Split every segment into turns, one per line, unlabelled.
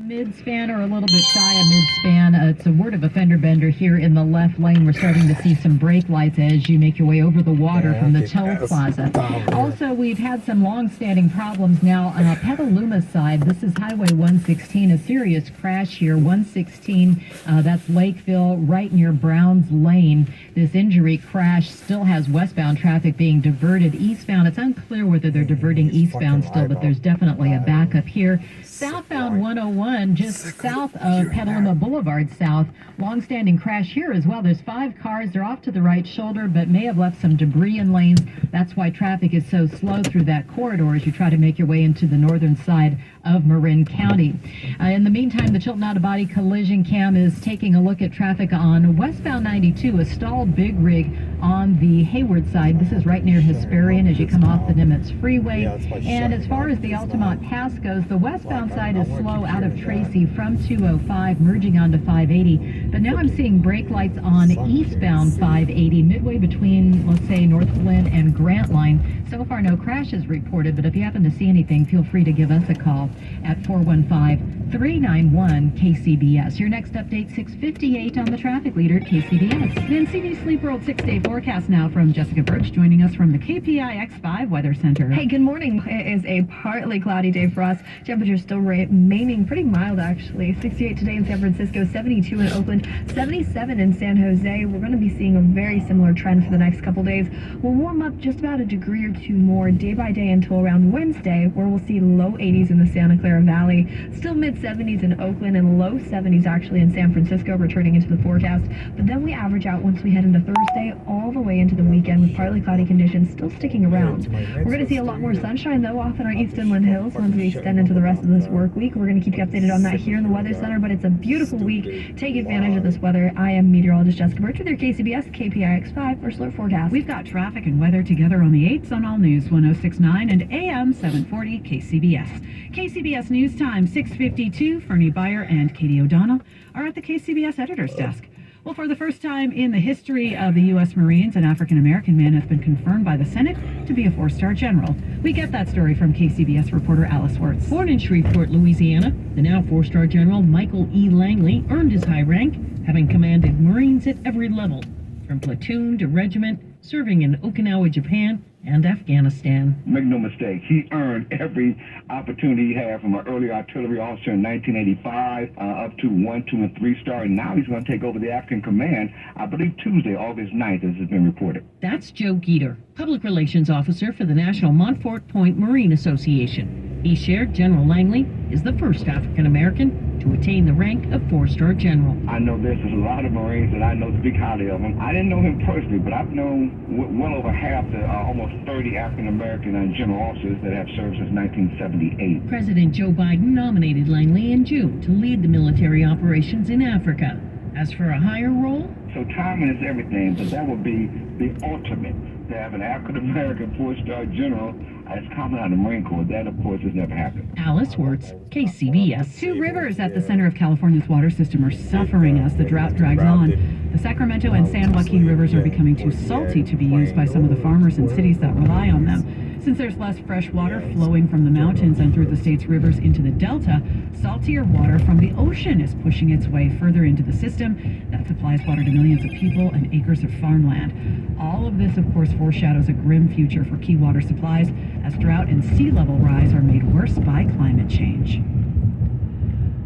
Mid-span or a little bit shy of mid-span. It's a word of a fender bender here in the left lane. We're starting to see some brake lights as you make your way over the water from the toll plaza. Also, we've had some long-standing problems now on Petaluma side. This is Highway 116, a serious crash here. 116, that's Lakeville, right near Browns Lane. This injury crash still has westbound traffic being diverted eastbound. It's unclear whether they're diverting eastbound still, but there's definitely a backup here. Southbound 101, just south of Petaluma Boulevard South. Long-standing crash here as well. There's 5 cars. They're off to the right shoulder, but may have left some debris in lanes. That's why traffic is so slow through that corridor as you try to make your way into the northern side of Marin County. In the meantime, the Chilton Out-of-Body Collision Cam is taking a look at traffic on westbound 92, a stalled big rig on the Hayward side. This is right near Hesperian as you come off the Nimitz Freeway. And as far as the Altamont Pass goes, the westbound side is slow out of Tracy from 205, merging onto 580. But now I'm seeing brake lights on eastbound 580, midway between, let's say, North Glen and Grant Line. So far, no crashes reported, but if you happen to see anything, feel free to give us a call at 415-391-KCBS. Your next update, 6:58 on the traffic leader, KCBS. Then CB Sleep World 6-day forecast now from Jessica Birch, joining us from the KPIX 5 Weather Center.
Hey, good morning. It is a partly cloudy day for us. Temperatures still remaining pretty mild, actually. 68 today in San Francisco, 72 in Oakland, 77 in San Jose. We're going to be seeing a very similar trend for the next couple days. We'll warm up just about a degree or two more day by day until around Wednesday, where we'll see low 80s in the Santa Clara Valley, still mid-70s in Oakland, and low 70s actually in San Francisco, returning into the forecast. But then we average out once we head into Thursday all the way into the weekend with partly cloudy conditions still sticking around. We're going to see a lot more sunshine, though, off in our East Inland Hills once we extend into the rest of this work week. We're going to keep you updated on that here in the Weather Center, but it's a beautiful week. Take advantage of this weather. I am meteorologist Jessica Birch with your KCBS KPIX 5 First Alert Forecast.
We've got traffic and weather together on the 8s on All News 106.9 and AM 740 KCBS. KCBS News Time 6:52. Fernie Beyer and Katie O'Donnell are at the KCBS editor's desk. Well, for the first time in the history of the U.S. Marines, an African-American man has been confirmed by the Senate to be a 4-star general. We get that story from KCBS reporter Alice Wirtz.
Born in Shreveport, Louisiana, the now 4-star General Michael E. Langley earned his high rank, having commanded Marines at every level, from platoon to regiment, serving in Okinawa, Japan, and Afghanistan.
Make no mistake, he earned every opportunity he had from an early artillery officer in 1985 up to 1, 2, and 3-star, and now he's going to take over the African Command, I believe Tuesday, August 9th, as has been reported.
That's Joe Geter, Public Relations Officer for the National Montfort Point Marine Association. He shared General Langley is the first African-American to attain the rank of 4-star general.
I know there's a lot of Marines that I know speak highly of him. I didn't know him personally, but I've known well over half the almost 30 African-American general officers that have served since 1978.
President Joe Biden nominated Langley in June to lead the military operations in Africa. As for a higher role,
so timing is everything, but that would be the ultimate. To have an African-American 4-star general as coming out of the Marine Corps, that, of course, has never happened.
Alice Wirtz, KCBS.
2 rivers at the center of California's water system are suffering as the drought drags on. The Sacramento and San Joaquin rivers are becoming too salty to be used by some of the farmers and cities that rely on them. Since there's less fresh water flowing from the mountains and through the state's rivers into the delta, saltier water from the ocean is pushing its way further into the system that supplies water to millions of people and acres of farmland. All of this, of course, foreshadows a grim future for key water supplies as drought and sea level rise are made worse by climate change.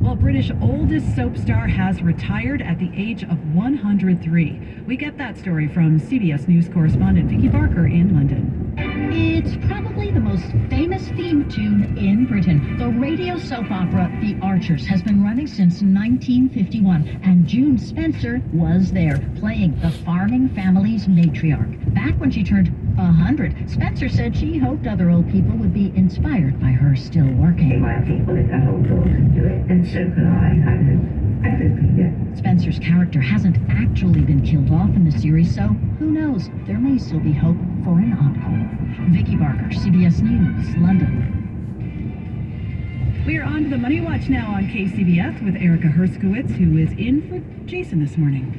Well, British oldest soap star has retired at the age of 103. We get that story from CBS News correspondent Vicky Barker in London.
It's probably the most famous theme tune in Britain. The radio soap opera The Archers has been running since 1951, and June Spencer was there, playing the farming family's matriarch. Back when she turned 100, Spencer said she hoped other old people would be inspired by her still working.
My people at that old door could do it, and so could I could be, yeah.
Spencer's character hasn't actually been killed off in the series, so who knows? There may still be hope for an encore. Vicky Barker, CBS News, London.
We are on to the Money Watch now on KCBS with Erica Herskowitz, who is in for Jason this morning.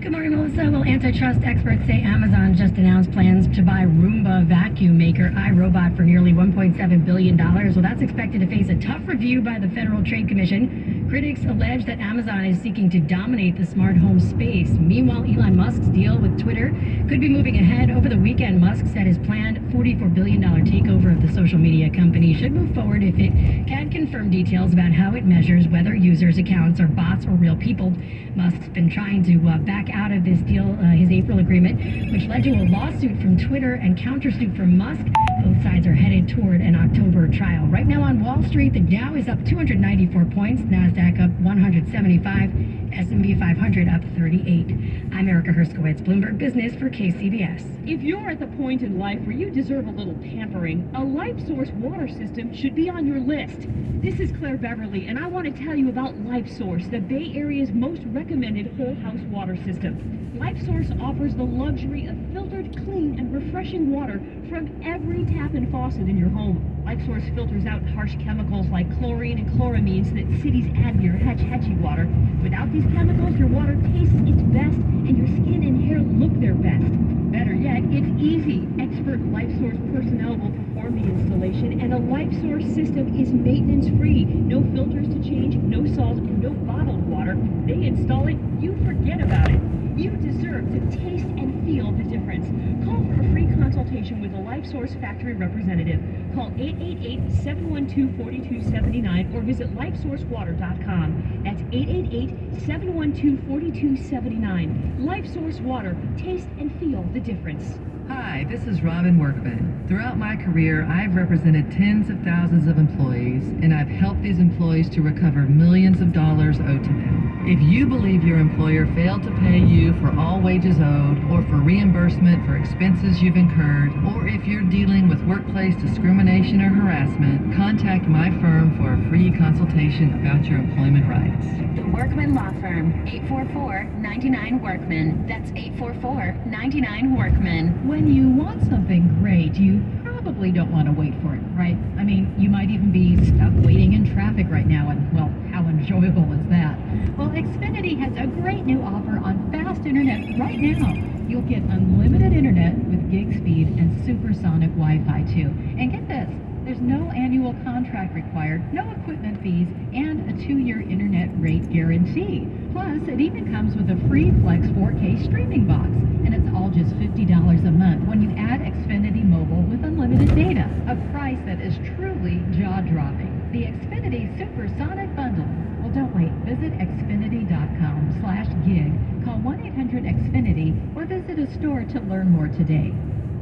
Good morning, Melissa. Well, antitrust experts say Amazon just announced plans to buy Roomba vacuum maker iRobot for nearly $1.7 billion. Well, that's expected to face a tough review by the Federal Trade Commission. Critics allege that Amazon is seeking to dominate the smart home space. Meanwhile, Elon Musk's deal with Twitter could be moving ahead. Over the weekend, Musk said his planned $44 billion takeover of the social media company should move forward if it can confirm details about how it measures whether users' accounts are bots or real people. Musk's been trying to back out of this deal, his April agreement, which led to a lawsuit from Twitter and countersuit from Musk. Both sides are headed toward an October trial. Right now on Wall Street, the Dow is up 294 points, NASDAQ up 175, S&P 500 up 38. I'm Erica Herskowitz, Bloomberg Business for KCBS.
If you're at the point in life where you deserve a little pampering, a LifeSource water system should be on your list. This is Claire Beverly, and I want to tell you about LifeSource, the Bay Area's most recommended whole house water system. LifeSource offers the luxury of filtered, clean, and refreshing water from every tap and faucet in your home. LifeSource filters out harsh chemicals like chlorine and chloramines that cities add to your hatchy water. Without these chemicals, your water tastes its best and your skin and hair look their best. Better yet, it's easy. Expert LifeSource personnel will perform the installation, and a LifeSource system is maintenance-free. No filters to change, no salt, and no bottled water. They install it, you forget about it. You deserve to taste and feel the difference. Call for a free consultation with a LifeSource factory representative. Call 888-712-4279 or visit lifesourcewater.com. That's 888-712-4279. LifeSource Water. Taste and feel the difference.
Hi, this is Robin Workman. Throughout my career, I've represented tens of thousands of employees, and I've helped these employees to recover millions of dollars owed to them. If you believe your employer failed to pay you for all wages owed, or for reimbursement for expenses you've incurred, or if you're dealing with workplace discrimination or harassment, contact my firm for a free consultation about your employment rights.
The Workman Law Firm, 844-99-WORKMAN. That's 844-99-WORKMAN.
When you want something great, you probably don't want to wait for it, right? I mean, you might even be stuck waiting in traffic right now, and, well, how enjoyable is that? Well, Xfinity has a great new offer on fast internet right now. You'll get unlimited internet with gig speed and supersonic Wi-Fi too. And get this, there's no annual contract required, no equipment fees, and a 2-year internet rate guarantee. Plus, it even comes with a free Flex 4K streaming box, and it's all just $50 a month when you add Xfinity Mobile with unlimited data, a price that is truly jaw-dropping. The Xfinity Supersonic Bundle. Well, don't wait. Visit xfinity.com/gig, call 1-800-XFINITY, or visit a store to learn more today.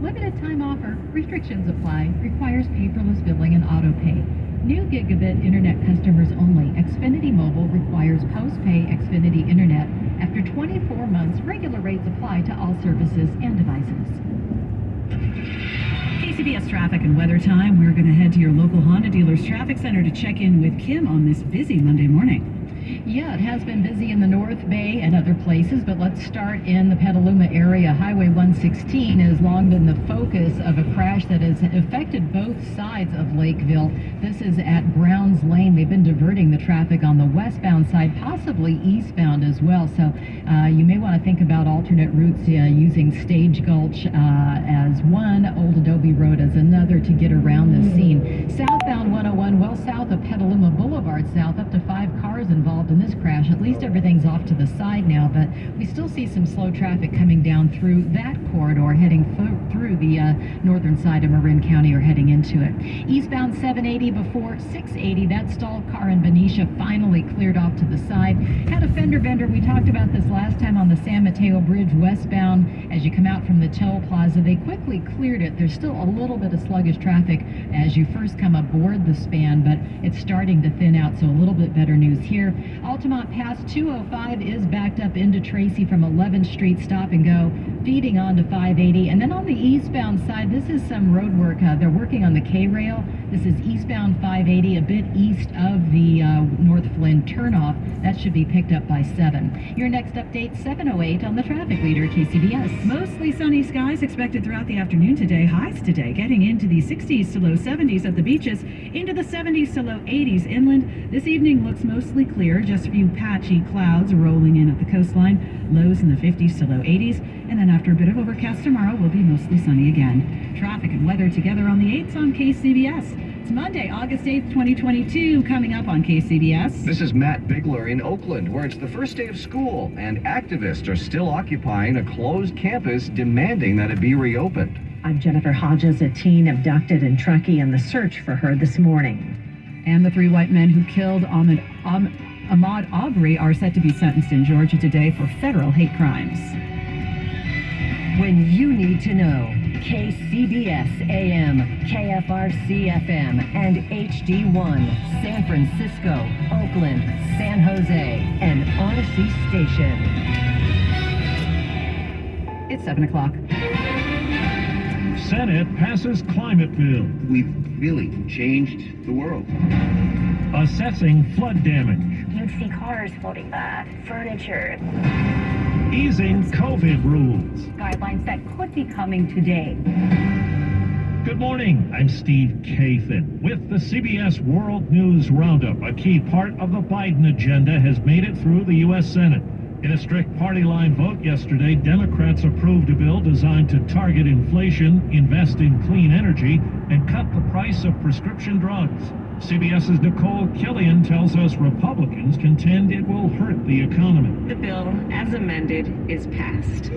Limited time offer, restrictions apply, requires paperless billing and auto pay. New gigabit internet customers only. Xfinity Mobile requires post-pay Xfinity internet. After 24 months, regular rates apply to all services and devices.
KCBS traffic and weather time. We're going to head to your local Honda dealer's traffic center to check in with Kim on this busy Monday morning.
Yeah, it has been busy in the North Bay and other places, but let's start in the Petaluma area. Highway 116 has long been the focus of a crash that has affected both sides of Lakeville. This is at Browns Lane. They've been diverting the traffic on the westbound side, possibly eastbound as well. So you may want to think about alternate routes using Stage Gulch as one, Old Adobe Road as another to get around this scene. Southbound 101, well south of Petaluma Boulevard South, up to 5 cars involved in this crash. At least everything's off to the side now, but we still see some slow traffic coming down through that corridor, heading through the northern side of Marin County or heading into it. Eastbound 780 before 680, that stalled car in Benicia finally cleared off to the side. Had a fender bender. We talked about this last time on the San Mateo Bridge westbound. As you come out from the toll plaza, they quickly cleared it. There's still a little bit of sluggish traffic as you first come aboard the span, but it's starting to thin out, so a little bit better news here. Altamont Pass 205 is backed up into Tracy from 11th Street, stop and go, feeding on to 580. And then on the eastbound side, this is some road work. They're working on the K-Rail. This is eastbound 580, a bit east of the North Flynn turnoff. That should be picked up by 7. Your next update, 7:08 on the traffic leader, KCBS.
Mostly sunny skies expected throughout the afternoon today. Highs today getting into the 60s to low 70s at the beaches, into the 70s to low 80s inland. This evening looks mostly clear, just a few patchy clouds rolling in at the coastline. Lows in the 50s to low 80s. And then after a bit of overcast tomorrow, we'll be mostly sunny again. Traffic and weather together on the 8s on KCBS. It's Monday, August 8th, 2022, coming up on KCBS.
This is Matt Bigler in Oakland, where it's the first day of school, and activists are still occupying a closed campus demanding that it be reopened.
I'm Jennifer Hodges, a teen abducted in Truckee, and the search for her this morning.
And the 3 white men who killed Ahmaud Arbery are set to be sentenced in Georgia today for federal hate crimes.
When you need to know, KCBS AM, KFRC FM, and HD1, San Francisco, Oakland, San Jose, and Odyssey Station.
It's 7 o'clock.
Senate passes climate bill.
We've really changed the world.
Assessing flood damage.
You'd see cars floating by, furniture.
Easing COVID rules.
Guidelines that could be coming today.
Good morning, I'm Steve Kathan with the CBS World News Roundup. A key part of the Biden agenda has made it through the U.S. Senate. In a strict party line vote yesterday, Democrats approved a bill designed to target inflation, invest in clean energy, and cut the price of prescription drugs. CBS's Nicole Killian tells us Republicans contend it will hurt the economy.
The bill, as amended, is passed.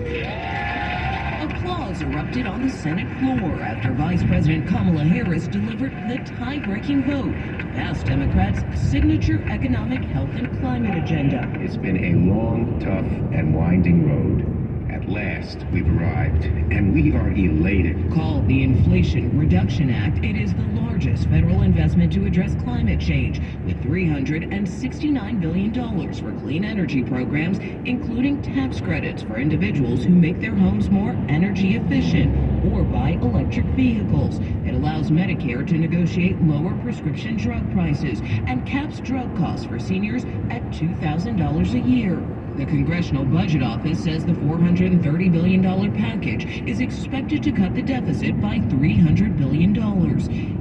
Applause erupted on the Senate floor after Vice President Kamala Harris delivered the tie-breaking vote to pass Democrats' signature economic, health, and climate agenda.
It's been a long, tough, and winding road. At last, we've arrived, and we are elated.
Called the Inflation Reduction Act, it is the largest federal investment to address climate change, with $369 billion for clean energy programs, including tax credits for individuals who make their homes more energy efficient or buy electric vehicles. It allows Medicare to negotiate lower prescription drug prices and caps drug costs for seniors at $2,000 a year. The Congressional Budget Office says the $430 billion package is expected to cut the deficit by $300 billion.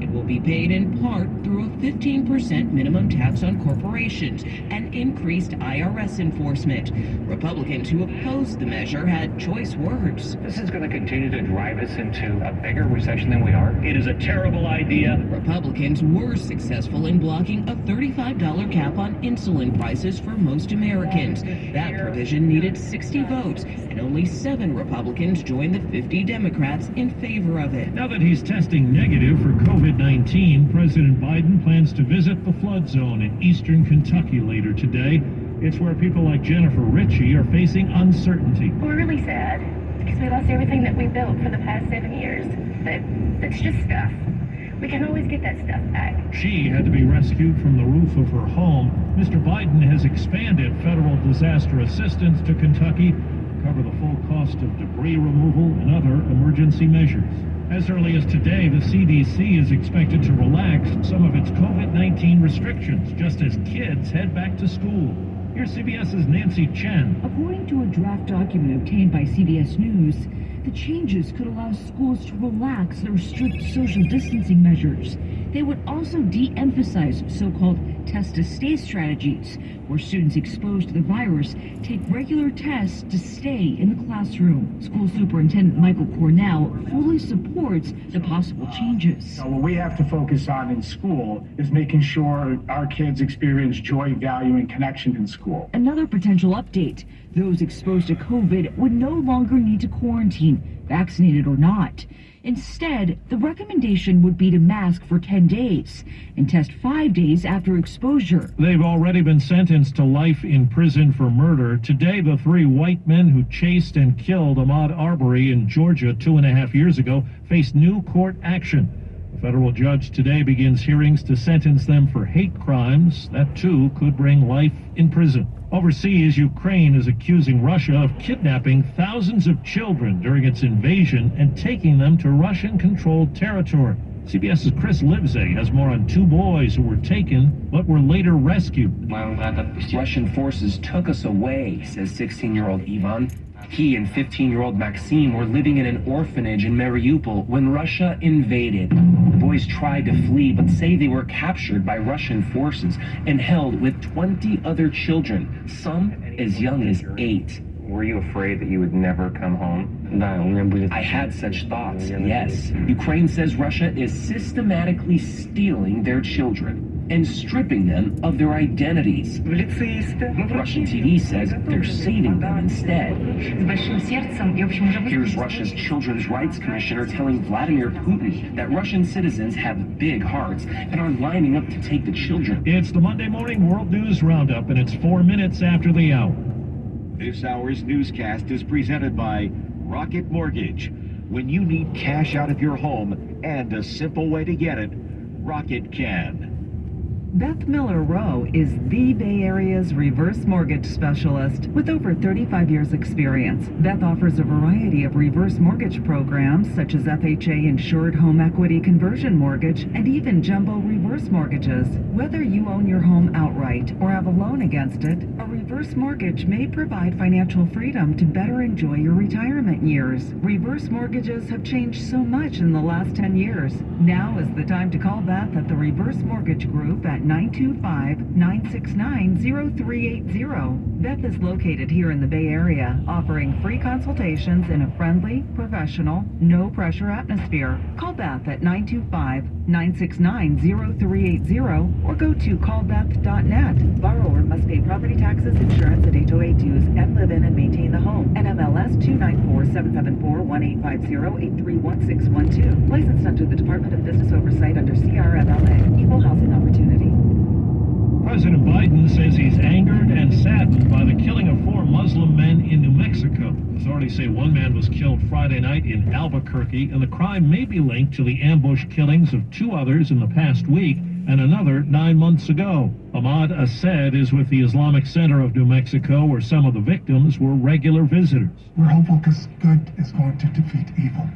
It will be paid in part through a 15% minimum tax on corporations and increased IRS enforcement. Republicans who opposed the measure had choice words.
This is going to continue to drive us into a bigger recession than we are. It is a terrible idea.
Republicans were successful in blocking a $35 cap on insulin prices for most Americans. That provision needed 60 votes, and only 7 Republicans joined the 50 Democrats in favor of it.
Now that he's testing negative for COVID-19, President Biden plans to visit the flood zone in eastern Kentucky later today. It's where people like Jennifer Ritchie are facing uncertainty.
We're really sad because we lost everything that we built for the past 7 years. That's just stuff. We can always get that stuff back.
She had to be rescued from the roof of her home. Mr. Biden has expanded federal disaster assistance to Kentucky to cover the full cost of debris removal and other emergency measures. As early as today, the CDC is expected to relax some of its COVID-19 restrictions just as kids head back to school. Here's CBS's Nancy Chen.
According to a draft document obtained by CBS News, the changes could allow schools to relax their strict social distancing measures. They would also de-emphasize so-called test-to-stay strategies, where students exposed to the virus take regular tests to stay in the classroom. School Superintendent Michael Cornell fully supports the possible changes.
What we have to focus on in school is making sure our kids experience joy, value, and connection in school.
Another potential update: those exposed to COVID would no longer need to quarantine, vaccinated or not. Instead, the recommendation would be to mask for 10 days and test 5 days after exposure.
They've already been sentenced to life in prison for murder. Today, the 3 white men who chased and killed Ahmaud Arbery in Georgia 2.5 years ago face new court action. A federal judge today begins hearings to sentence them for hate crimes. That, too, could bring life in prison. Overseas, Ukraine is accusing Russia of kidnapping thousands of children during its invasion and taking them to Russian-controlled territory. CBS's Chris Livesay has more on two boys who were taken but were later rescued.
Russian forces took us away, says 16-year-old Ivan. He and 15-year-old Maxim were living in an orphanage in Mariupol when Russia invaded. The boys tried to flee, but say they were captured by Russian forces and held with 20 other children, some as young as 8.
Were you afraid that you would never come home?
I had such thoughts, yes. Ukraine says Russia is systematically stealing their children and stripping them of their identities. Russian TV says they're saving them instead. Here's Russia's Children's Rights Commissioner telling Vladimir Putin that Russian citizens have big hearts and are lining up to take the children.
It's the Monday Morning World News Roundup, and it's 4 minutes after the hour.
This hour's newscast is presented by Rocket Mortgage. When you need cash out of your home and a simple way to get it, Rocket can.
Beth Miller Rowe is the Bay Area's reverse mortgage specialist with over 35 years experience. Beth offers a variety of reverse mortgage programs such as FHA insured home equity conversion mortgage and even jumbo reverse mortgages. Whether you own your home outright or have a loan against it, a reverse mortgage may provide financial freedom to better enjoy your retirement years. Reverse mortgages have changed so much in the last 10 years. Now is the time to call Beth at the Reverse Mortgage Group at 925-969-0380. Beth is located here in the Bay Area, offering free consultations in a friendly, professional, no-pressure atmosphere. Call Beth at 925-969-0380 or go to callbeth.net. Borrower must pay property taxes, insurance, and HOA dues, and live in and maintain the home. NMLS 294-774-1850-831612. Licensed under the Department of Business Oversight under CRMLA. Equal Housing Opportunity.
President Biden says he's angered and saddened by the killing of 4 Muslim men in New Mexico. Authorities say one man was killed Friday night in Albuquerque, and the crime may be linked to the ambush killings of 2 others in the past week and another 9 months ago. Ahmad Assed is with the Islamic Center of New Mexico, where some of the victims were regular visitors.
We're hopeful because good is going to defeat evil.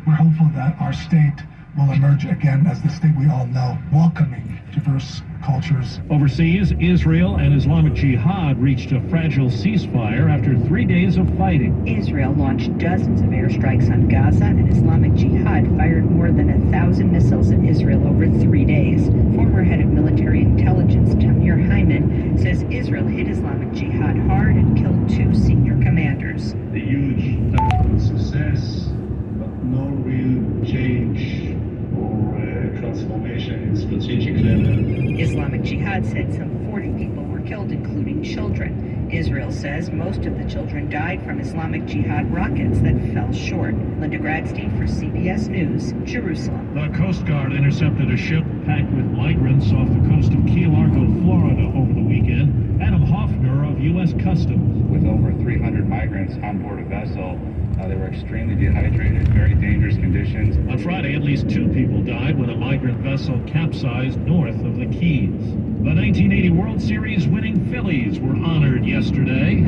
We're hopeful that our state will emerge again as the state we all know, welcoming diverse cultures.
Overseas, Israel and Islamic Jihad reached a fragile ceasefire after 3 days of fighting.
Israel launched dozens of airstrikes on Gaza, and Islamic Jihad fired more than 1,000 missiles at Israel over 3 days. Former head of military intelligence, Tamir Hyman, says Israel hit Islamic Jihad hard and killed 2 senior commanders.
A huge tactical success, but no real change or transformation in strategic level.
Islamic Jihad said some 40 people were killed, including children. Israel says most of the children died from Islamic Jihad rockets that fell short. Linda Gradstein for CBS News, Jerusalem.
The Coast Guard intercepted a ship packed with migrants off the coast of Key Largo, Florida over the weekend. Adam Hoffner of U.S. Customs.
With over 300 migrants on board a vessel, they were extremely dehydrated, very dangerous conditions.
On Friday, at least 2 people died when a migrant vessel capsized north of the Keys. The 1980 World Series winning Phillies were honored yesterday.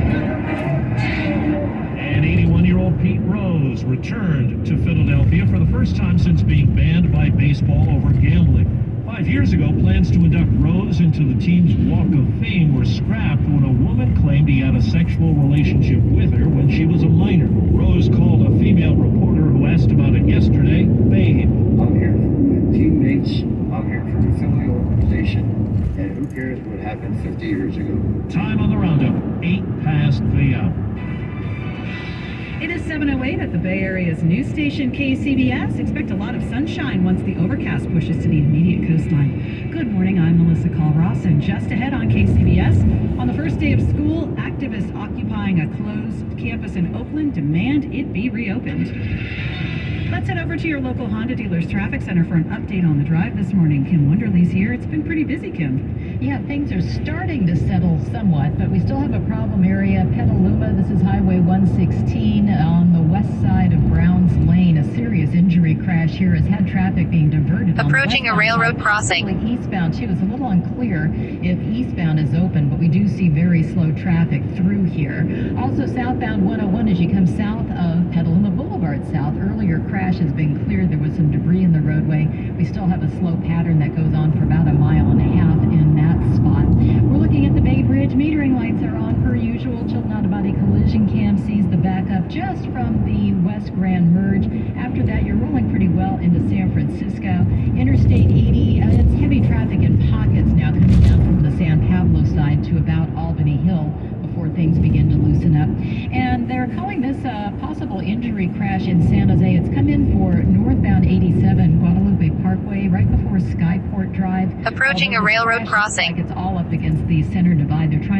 And 81-year-old Pete Rose returned to Philadelphia for the first time since being banned by baseball over gambling. 5 years ago, plans to induct Rose into the team's Walk of Fame were scrapped when a woman claimed he had a sexual relationship with her when she was a minor. Rose called a female reporter who asked about it yesterday, babe.
I'm here for my teammates, I'm here for the Philly organization, and who cares what happened 50 years ago.
Time on the roundup, 8 past the hour.
It is 7:08 at the Bay Area's news station KCBS. Expect a lot of sunshine once the overcast pushes to the immediate coastline. Good morning, I'm Melissa Call-Ross, and just ahead on KCBS, on the first day of school, activists occupying a closed campus in Oakland demand it be reopened. Let's head over to your local Honda dealer's traffic center for an update on the drive this morning. Kim Wonderly's here. It's been pretty busy, Kim.
Yeah, things are starting to settle somewhat, but we still have a problem area. Petaluma, this is Highway 116 on the west side of Browns Lane. A serious injury crash here has had traffic being diverted.
Approaching a railroad crossing.
Eastbound, too. It's a little unclear if eastbound is open, but we do see very slow traffic through here. Also, southbound 101 as you come south of Petaluma Boulevard South. Earlier crash has been cleared. There was some debris in the roadway. We still have a slow pattern that goes on for about a mile and a half in that spot. We're looking at the Bay Bridge. Metering lights are on per usual. Chilton Out-of-Body Collision Cam sees the backup just from the West Grand Merge. After that, you're rolling pretty well into San Francisco. Interstate 80, it's heavy traffic in pockets now coming down from the San Pablo side to about Albany Hill before things begin to loosen up. And they're calling this a possible injury crash in San Jose. It's come in for northbound 87 Guadalupe Parkway right before Skyport Drive.
Approaching a railroad crossing.
Like it's all up against the center divide. They're trying